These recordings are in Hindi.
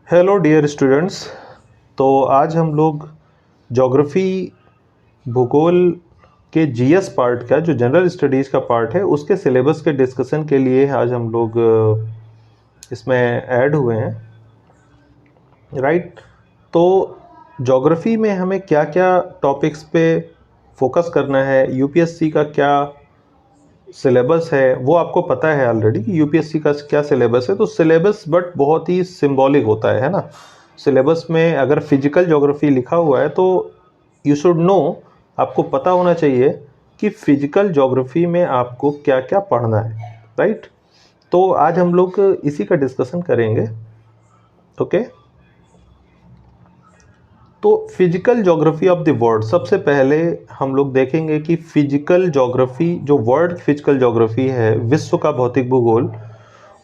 Hello dear students. तो आज हम लोग ज्योग्राफी भूगोल के जीएस पार्ट का जो जनरल स्टडीज़ का पार्ट है उसके सिलेबस के डिस्कशन के लिए आज हम लोग इसमें ऐड हुए हैं, राइट। तो ज्योग्राफी में हमें क्या क्या टॉपिक्स पे फोकस करना है, यूपीएससी का क्या सिलेबस है वो आपको पता है ऑलरेडी कि यूपीएससी का क्या सिलेबस है। तो सिलेबस बट बहुत ही सिंबॉलिक होता है ना। सिलेबस में अगर फिजिकल ज्योग्राफी लिखा हुआ है तो यू शुड नो, आपको पता होना चाहिए कि फिजिकल ज्योग्राफी में आपको क्या क्या पढ़ना है, राइट। तो आज हम लोग इसी का डिस्कशन करेंगे, ओके। तो physical geography of the world, सबसे पहले हम लोग देखेंगे कि फिजिकल ज्योग्राफी, जो वर्ल्ड फिजिकल ज्योग्राफी है, विश्व का भौतिक भूगोल,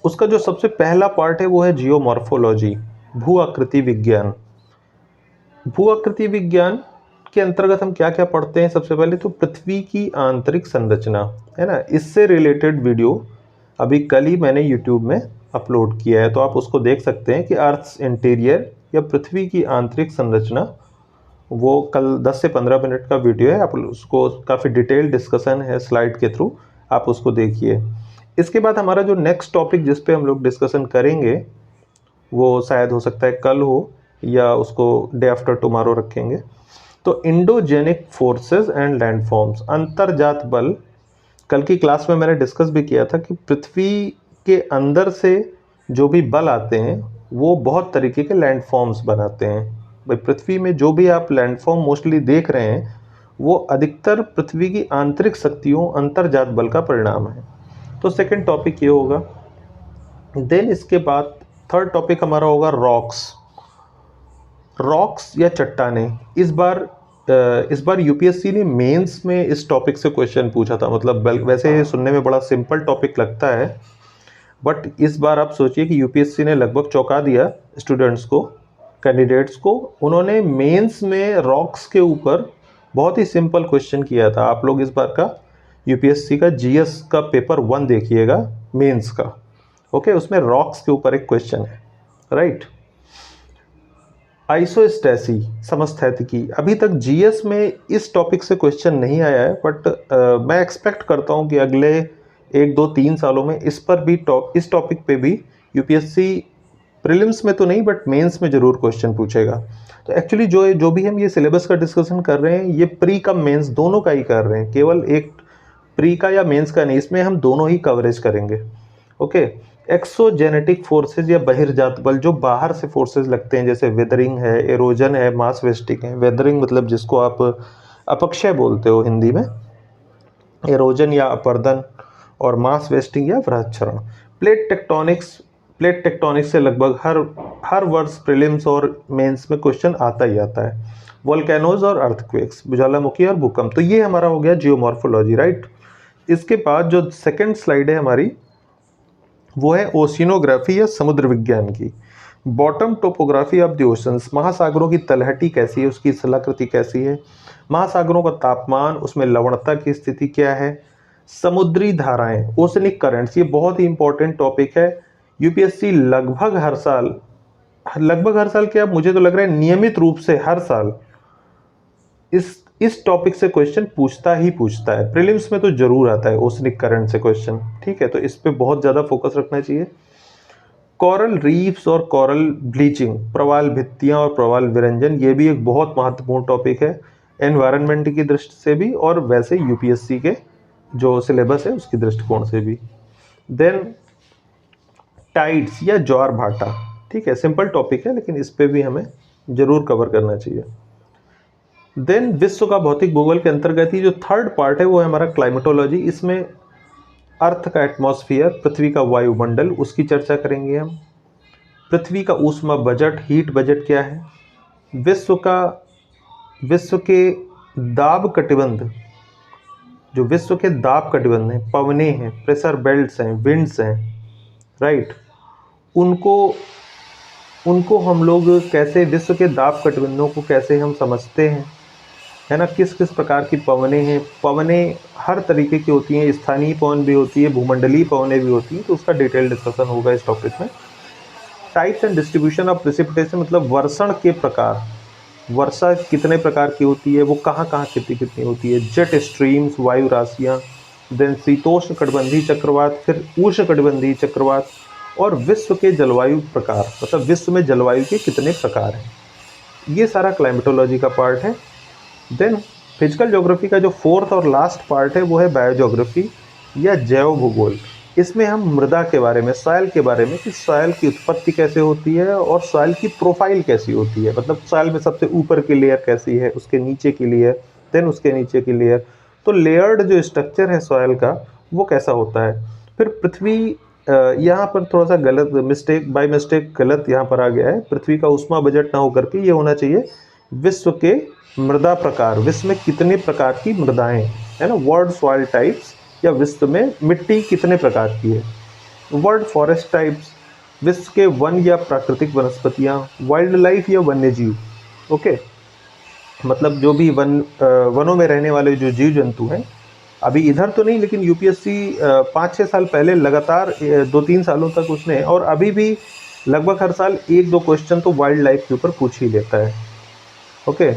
उसका जो सबसे पहला पार्ट है वो है जियोमॉर्फोलॉजी, भू आकृति विज्ञान। भू आकृति विज्ञान के अंतर्गत हम क्या क्या पढ़ते हैं? सबसे पहले तो पृथ्वी की आंतरिक संरचना, है ना। इससे रिलेटेड वीडियो अभी कल ही मैंने यूट्यूब में अपलोड किया है, तो आप उसको देख सकते हैं कि अर्थ्स इंटीरियर या पृथ्वी की आंतरिक संरचना। वो कल 10 से 15 मिनट का वीडियो है, आप उसको, काफ़ी डिटेल डिस्कशन है स्लाइड के थ्रू, आप उसको देखिए। इसके बाद हमारा जो नेक्स्ट टॉपिक जिस पे हम लोग डिस्कशन करेंगे वो शायद हो सकता है कल हो या उसको डे आफ्टर टुमारो रखेंगे। तो इंडोजेनिक फोर्सेस एंड लैंडफॉर्म्स, अंतर्जात बल। कल की क्लास में मैंने डिस्कस भी किया था कि पृथ्वी के अंदर से जो भी बल आते हैं वो बहुत तरीके के लैंडफॉर्म्स बनाते हैं। भाई पृथ्वी में जो भी आप लैंडफॉर्म मोस्टली देख रहे हैं वो अधिकतर पृथ्वी की आंतरिक शक्तियों, अंतर्जात बल का परिणाम है। तो सेकंड टॉपिक ये होगा। देन इसके बाद थर्ड टॉपिक हमारा होगा रॉक्स। रॉक्स या चट्टाने। इस बार यूपीएससी ने मेंस में इस टॉपिक से क्वेश्चन पूछा था। मतलब वैसे सुनने में बड़ा सिंपल टॉपिक लगता है, बट इस बार आप सोचिए कि यूपीएससी ने लगभग चौंका दिया स्टूडेंट्स को, कैंडिडेट्स को। उन्होंने मेंस में रॉक्स के ऊपर बहुत ही सिंपल क्वेश्चन किया था। आप लोग इस बार का यूपीएससी का जीएस का पेपर 1 देखिएगा, मेंस का, ओके। उसमें रॉक्स के ऊपर एक क्वेश्चन है, राइट। आइसोस्टेसी, समस्थैतिकी, अभी तक जीएस में इस टॉपिक से क्वेश्चन नहीं आया है, बट मैं एक्सपेक्ट करता हूं कि अगले 1 2 3 सालों में इस पर भी इस टॉपिक पे भी यूपीएससी प्रीलिम्स में तो नहीं बट मेंस में जरूर क्वेश्चन पूछेगा। तो एक्चुअली जो भी हम ये सिलेबस का डिस्कशन कर रहे हैं ये प्री का मेंस दोनों का ही कर रहे हैं, केवल एक प्री का या मेंस का नहीं, इसमें हम दोनों ही कवरेज करेंगे, ओके। एक्सोजेनेटिक फोर्सेज या बहिर्जात बल, जो बाहर से फोर्सेज लगते हैं, जैसे वेदरिंग है, एरोजन है, मास वेस्टिंग है। वेदरिंग मतलब जिसको आप अपक्षय बोलते हो हिंदी में, एरोजन या अपर्दन, और मास वेस्टिंग या वृहक्षरण। प्लेट टेक्टोनिक्स, प्लेट टेक्टोनिक्स से लगभग हर वर्ष प्रीलिम्स और मेंस में क्वेश्चन आता ही आता है। वोल्केनोज और अर्थक्वेक्स, ज्वालामुखी और भूकंप। तो ये हमारा हो गया जियोमॉर्फोलॉजी, राइट। इसके बाद जो सेकंड स्लाइड है हमारी वो है ओशिनोग्राफी या समुद्र विज्ञान की। Bottom topography of the oceans, महासागरों की तलहटी कैसी है, उसकी स्थलाकृति कैसी है, महासागरों का तापमान, उसमें लवणता की स्थिति क्या है, समुद्री धाराएं, ओशनिक करंट्स, ये बहुत ही इंपॉर्टेंट टॉपिक है। यूपीएससी लगभग हर साल क्या, मुझे तो लग रहा है नियमित रूप से हर साल इस टॉपिक से क्वेश्चन पूछता ही पूछता है। प्रीलिम्स में तो जरूर आता है ओशनिक करंट से क्वेश्चन, ठीक है। तो इस पे बहुत ज़्यादा फोकस रखना चाहिए। कोरल रीफ्स और कोरल ब्लीचिंग, प्रवाल भित्तियां और प्रवाल विरंजन, ये भी एक बहुत महत्वपूर्ण टॉपिक है एनवायरनमेंट की दृष्टि से भी और वैसे यूपीएससी के जो सिलेबस है उसकी दृष्टिकोण से भी। देन टाइड्स या ज्वार भाटा, ठीक है, सिंपल टॉपिक है लेकिन इस पे भी हमें जरूर कवर करना चाहिए। देन विश्व का भौतिक भूगोल के अंतर्गत ही जो थर्ड पार्ट है वो है हमारा क्लाइमेटोलॉजी। इसमें अर्थ का एटमॉस्फेयर, पृथ्वी का वायुमंडल, उसकी चर्चा करेंगे हम। पृथ्वी का ऊष्मा बजट, हीट बजट क्या है। विश्व के दाब कटिबंध, जो विश्व के दाब कटिबंध हैं, पवने हैं, प्रेशर बेल्ट्स हैं, विंड्स हैं, राइट। उनको उनको हम लोग कैसे, विश्व के दाब कटिबंधों को कैसे हम समझते हैं, है ना। किस किस प्रकार की पवनें हैं। पवनें हर तरीके की होती हैं, स्थानीय पवन भी होती है, भूमंडलीय पवनें भी होती हैं, तो उसका डिटेल डिस्कशन होगा इस टॉपिक में। Types and distribution of precipitation मतलब वर्षण के प्रकार, वर्षा कितने प्रकार की होती है, वो कहाँ कहाँ कितनी कितनी होती है, जेट स्ट्रीम्स वायु राशियाँ, देन शीतोष्ण कटिबंधीय चक्रवात, फिर उष्ण कटिबंधीय चक्रवात, और विश्व के जलवायु प्रकार मतलब विश्व में जलवायु के कितने प्रकार हैं, ये सारा क्लाइमेटोलॉजी का पार्ट है। देन फिजिकल ज्योग्राफी का जो फोर्थ और लास्ट पार्ट है वो है बायोज्योग्राफी या जैव भूगोल। इसमें हम मृदा के बारे में, सॉइल के बारे में कि सॉइल की उत्पत्ति कैसे होती है और सॉइल की प्रोफाइल कैसी होती है, मतलब सॉइल में सबसे ऊपर की लेयर कैसी है, उसके नीचे की लेयर, देन उसके नीचे की लेयर, तो लेयर्ड जो स्ट्रक्चर है सॉइल का वो कैसा होता है। फिर पृथ्वी, यहाँ पर थोड़ा सा गलत मिस्टेक बाय मिस्टेक गलत यहाँ पर आ गया है, पृथ्वी का ऊष्मा बजट ना होकर के ये होना चाहिए विश्व के मृदा प्रकार, विश्व में कितने प्रकार की मृदाएं है ना, वर्ल्ड सॉइल टाइप्स, या विश्व में मिट्टी कितने प्रकार की है, वर्ल्ड फॉरेस्ट टाइप्स, विश्व के वन या प्राकृतिक वनस्पतियां, वाइल्ड लाइफ या वन्य जीव। ओके, मतलब जो भी वनों में रहने वाले जो जीव जंतु हैं, अभी इधर तो नहीं लेकिन यूपीएससी 5-6 साल पहले लगातार 2-3 सालों तक उसने, और अभी भी लगभग हर साल 1-2 क्वेश्चन तो वाइल्ड लाइफ के ऊपर पूछ ही लेता है। ओके,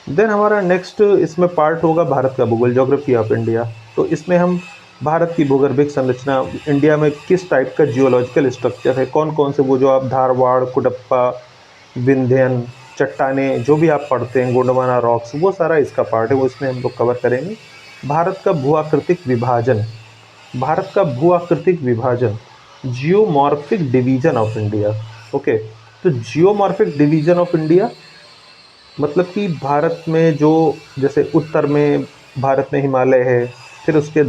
देन हमारा नेक्स्ट इसमें पार्ट होगा भारत का भूगोल, ज्योग्राफी ऑफ इंडिया। तो इसमें हम भारत की भूगर्भिक संरचना, इंडिया में किस टाइप का जियोलॉजिकल स्ट्रक्चर है, कौन कौन से वो जो आप धारवाड़, कुडप्पा, विंध्यन, चट्टाने जो भी आप पढ़ते हैं, गोंडवाना रॉक्स, वो सारा इसका पार्ट है, वो इसमें हम लोग कवर करेंगे। भारत का भू आकृतिक विभाजन, भारत का भू आकृतिक विभाजन, geomorphic division of India. Okay, तो जियोमॉर्फिक डिवीजन ऑफ इंडिया मतलब कि भारत में जो, जैसे उत्तर में भारत में हिमालय है, फिर उसके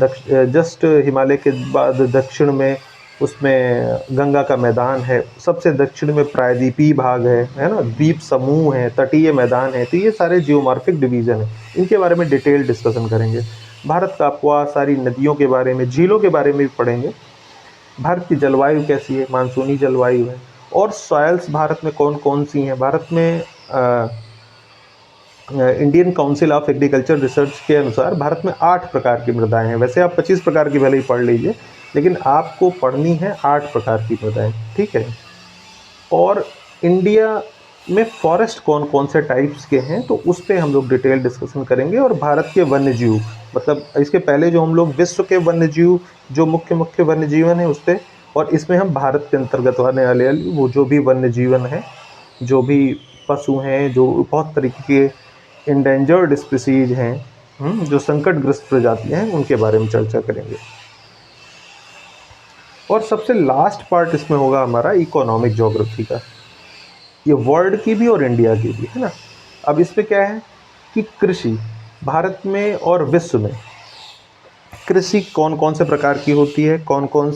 जस्ट हिमालय के बाद दक्षिण में उसमें गंगा का मैदान है, सबसे दक्षिण में प्रायद्वीपीय भाग है ना, द्वीप समूह है, तटीय मैदान है, तो ये सारे जियोमॉर्फिक डिवीज़न है, इनके बारे में डिटेल डिस्कशन करेंगे। भारत का अपवा, सारी नदियों के बारे में, झीलों के बारे में भी पढ़ेंगे। भारत की जलवायु कैसी है, मानसूनी जलवायु है, और सॉयल्स भारत में कौन कौन सी हैं। भारत में Indian council of agriculture research के अनुसार भारत में 8 प्रकार की मृदाएं हैं, वैसे आप 25 प्रकार की भले ही पढ़ लीजिए, लेकिन आपको पढ़नी है 8 प्रकार की मृदाएं, ठीक है। और इंडिया में फॉरेस्ट कौन कौन से टाइप्स के हैं, तो उस पर हम लोग डिटेल डिस्कशन करेंगे। और भारत के वन्य जीव, मतलब इसके पहले जो हम लोग विश्व के वन्य जीव, जो मुख्य मुख्य वन्य जीवन है उस पर, और इसमें हम भारत के अंतर्गत आने वाले वो जो भी वन्य जीवन है, जो भी पशु हैं, जो बहुत तरीके के इंडेंजर्ड स्पीसीज हैं, जो संकटग्रस्त प्रजातियां हैं, उनके बारे में चर्चा करेंगे। और सबसे लास्ट पार्ट इसमें होगा हमारा इकोनॉमिक ज्योग्राफी का, ये वर्ल्ड की भी और इंडिया की भी है ना। अब इसमें क्या है कि कृषि, भारत में और विश्व में कृषि कौन कौन से प्रकार की होती है, कौन कौन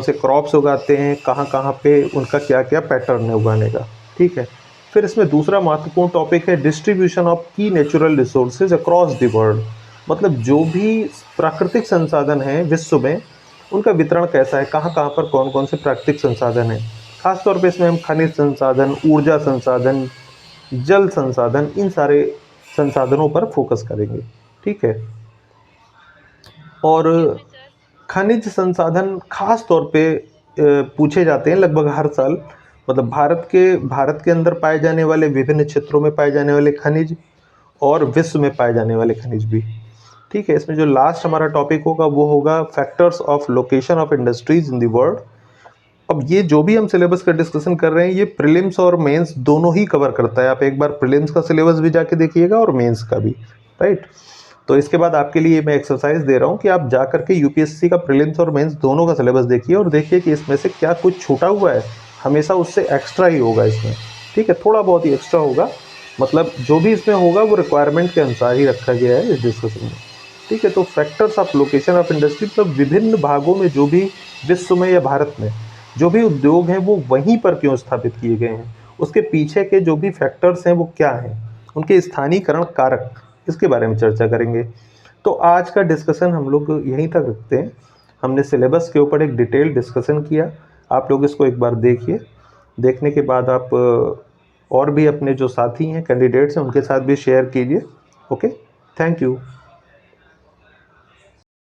से क्रॉप्स उगाते हैं, कहाँ कहाँ पे उनका क्या क्या पैटर्न है उगाने का, ठीक है। फिर इसमें दूसरा महत्वपूर्ण टॉपिक है डिस्ट्रीब्यूशन ऑफ की natural resources across the world, मतलब जो भी प्राकृतिक संसाधन हैं विश्व में उनका वितरण कैसा है, कहाँ कहाँ पर कौन कौन से प्राकृतिक संसाधन हैं। खासतौर पे इसमें हम खनिज संसाधन, ऊर्जा संसाधन, जल संसाधन, इन सारे संसाधनों पर फोकस करेंगे, ठीक है। और खनिज संसाधन खास तौर पे पूछे जाते हैं लगभग हर साल, मतलब भारत के अंदर पाए जाने वाले, विभिन्न क्षेत्रों में पाए जाने वाले खनिज, और विश्व में पाए जाने वाले खनिज भी, ठीक है। इसमें जो लास्ट हमारा टॉपिक होगा वो होगा factors of location of industries in the world. अब ये जो भी हम सिलेबस का डिस्कशन कर रहे हैं ये प्रीलिम्स और मेंस दोनों ही कवर करता है, आप एक बार प्रीलिम्स का सिलेबस भी जाके देखिएगा और मेंस का भी, राइट। तो इसके बाद आपके लिए मैं एक्सरसाइज दे रहा हूँ कि आप जा करके यूपीएससी का प्रीलिम्स और मेंस दोनों का सिलेबस देखिए और देखिए कि इसमें से क्या कुछ छूटा हुआ है, हमेशा उससे एक्स्ट्रा ही होगा इसमें, ठीक है, थोड़ा बहुत ही एक्स्ट्रा होगा, मतलब जो भी इसमें होगा वो रिक्वायरमेंट के अनुसार ही रखा गया है इस डिस्कशन में, ठीक है। तो factors of location of industry, मतलब विभिन्न भागों में जो भी विश्व में या भारत में जो भी उद्योग हैं वो वहीं पर क्यों स्थापित किए गए हैं, उसके पीछे के जो भी फैक्टर्स हैं वो क्या हैं, उनके स्थानीयकरण कारक, इसके बारे में चर्चा करेंगे। तो आज का डिस्कशन हम लोग यहीं तक रखते हैं। हमने सिलेबस के ऊपर एक डिटेल डिस्कशन किया, आप लोग इसको एक बार देखिए, देखने के बाद आप और भी अपने जो साथी हैं, कैंडिडेट्स हैं, उनके साथ भी शेयर कीजिए। Okay, thank you.